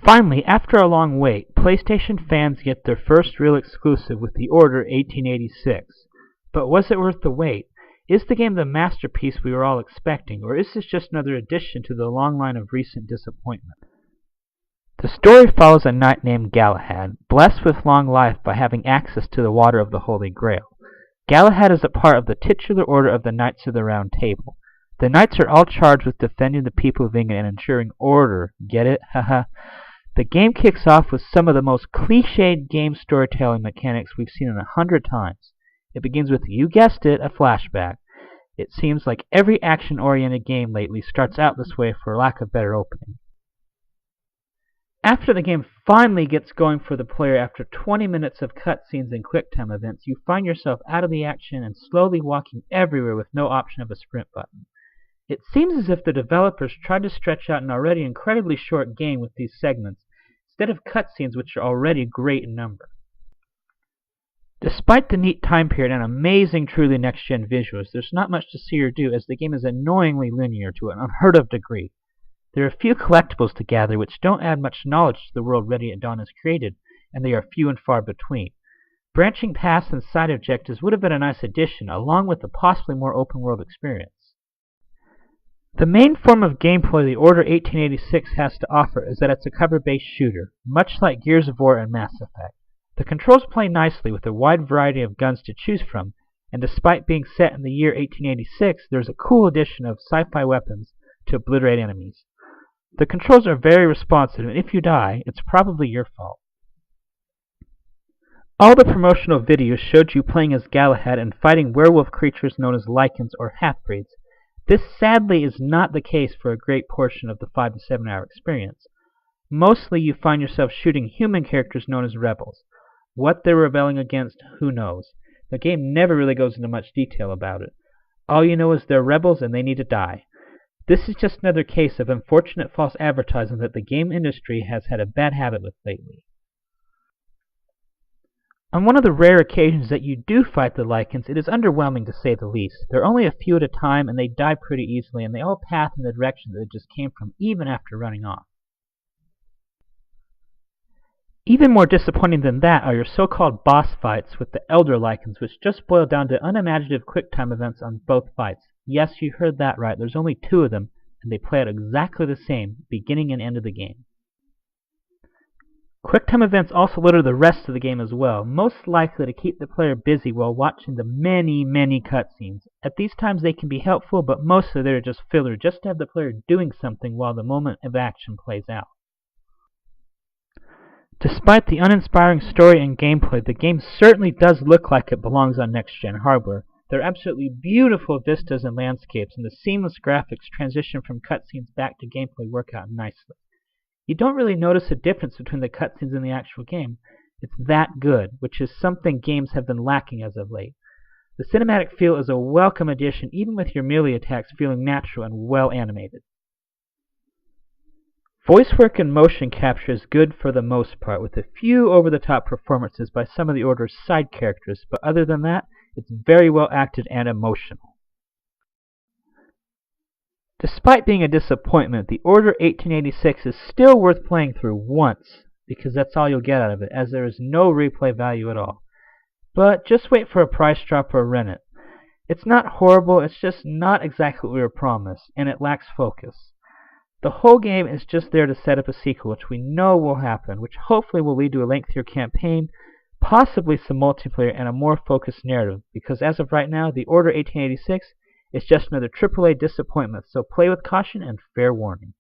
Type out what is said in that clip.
Finally, after a long wait, PlayStation fans get their first real exclusive with The Order 1886. But was it worth the wait? Is the game the masterpiece we were all expecting, or is this just another addition to the long line of recent disappointment? The story follows a knight named Gallahad, blessed with long life by having access to the water of the Holy Grail. Gallahad is a part of the titular order of the Knights of the Round Table. The knights are all charged with defending the people of England and ensuring order. Get it? Haha. The game kicks off with some of the most cliched game storytelling mechanics we've seen in 100 times. It begins with, you guessed it, a flashback. It seems like every action-oriented game lately starts out this way for lack of better opening. After the game finally gets going for the player after 20 minutes of cutscenes and quick-time events, you find yourself out of the action and slowly walking everywhere with no option of a sprint button. It seems as if the developers tried to stretch out an already incredibly short game with these segments, instead of cutscenes which are already great in number. Despite the neat time period and amazing truly next-gen visuals, there's not much to see or do as the game is annoyingly linear to an unheard-of degree. There are a few collectibles to gather which don't add much knowledge to the world Ready at Dawn has created, and they are few and far between. Branching paths and side objectives would have been a nice addition, along with a possibly more open-world experience. The main form of gameplay the Order 1886 has to offer is that it's a cover-based shooter, much like Gears of War and Mass Effect. The controls play nicely with a wide variety of guns to choose from, and despite being set in the year 1886, there's a cool addition of sci-fi weapons to obliterate enemies. The controls are very responsive, and if you die, it's probably your fault. All the promotional videos showed you playing as Gallahad and fighting werewolf creatures known as Lycans or halfbreeds. This sadly is not the case for a great portion of the 5 to 7 hour experience. Mostly you find yourself shooting human characters known as rebels. What they're rebelling against, who knows? The game never really goes into much detail about it. All you know is they're rebels and they need to die. This is just another case of unfortunate false advertising that the game industry has had a bad habit with lately. On one of the rare occasions that you do fight the Lycans, it is underwhelming to say the least. There are only a few at a time, and they die pretty easily, and they all path in the direction that they just came from, even after running off. Even more disappointing than that are your so-called boss fights with the Elder Lycans, which just boil down to unimaginative quick-time events on both fights. Yes, you heard that right, there's only 2 of them, and they play out exactly the same, beginning and end of the game. Quick-time events also litter the rest of the game as well, most likely to keep the player busy while watching the many cutscenes. At these times they can be helpful, but mostly they're just filler, just to have the player doing something while the moment of action plays out. Despite the uninspiring story and gameplay, the game certainly does look like it belongs on next-gen hardware. There are absolutely beautiful vistas and landscapes, and the seamless graphics transition from cutscenes back to gameplay work out nicely. You don't really notice a difference between the cutscenes and the actual game. It's that good, which is something games have been lacking as of late. The cinematic feel is a welcome addition, even with your melee attacks feeling natural and well animated. Voice work and motion capture is good for the most part, with a few over-the-top performances by some of the Order's side characters, but other than that, it's very well acted and emotional. Despite being a disappointment, the Order 1886 is still worth playing through once, because that's all you'll get out of it, as there is no replay value at all. But just wait for a price drop or rent it. It's not horrible, it's just not exactly what we were promised, and it lacks focus. The whole game is just there to set up a sequel, which we know will happen, which hopefully will lead to a lengthier campaign, possibly some multiplayer, and a more focused narrative, because as of right now, the Order 1886 is just another AAA disappointment, so play with caution and fair warning.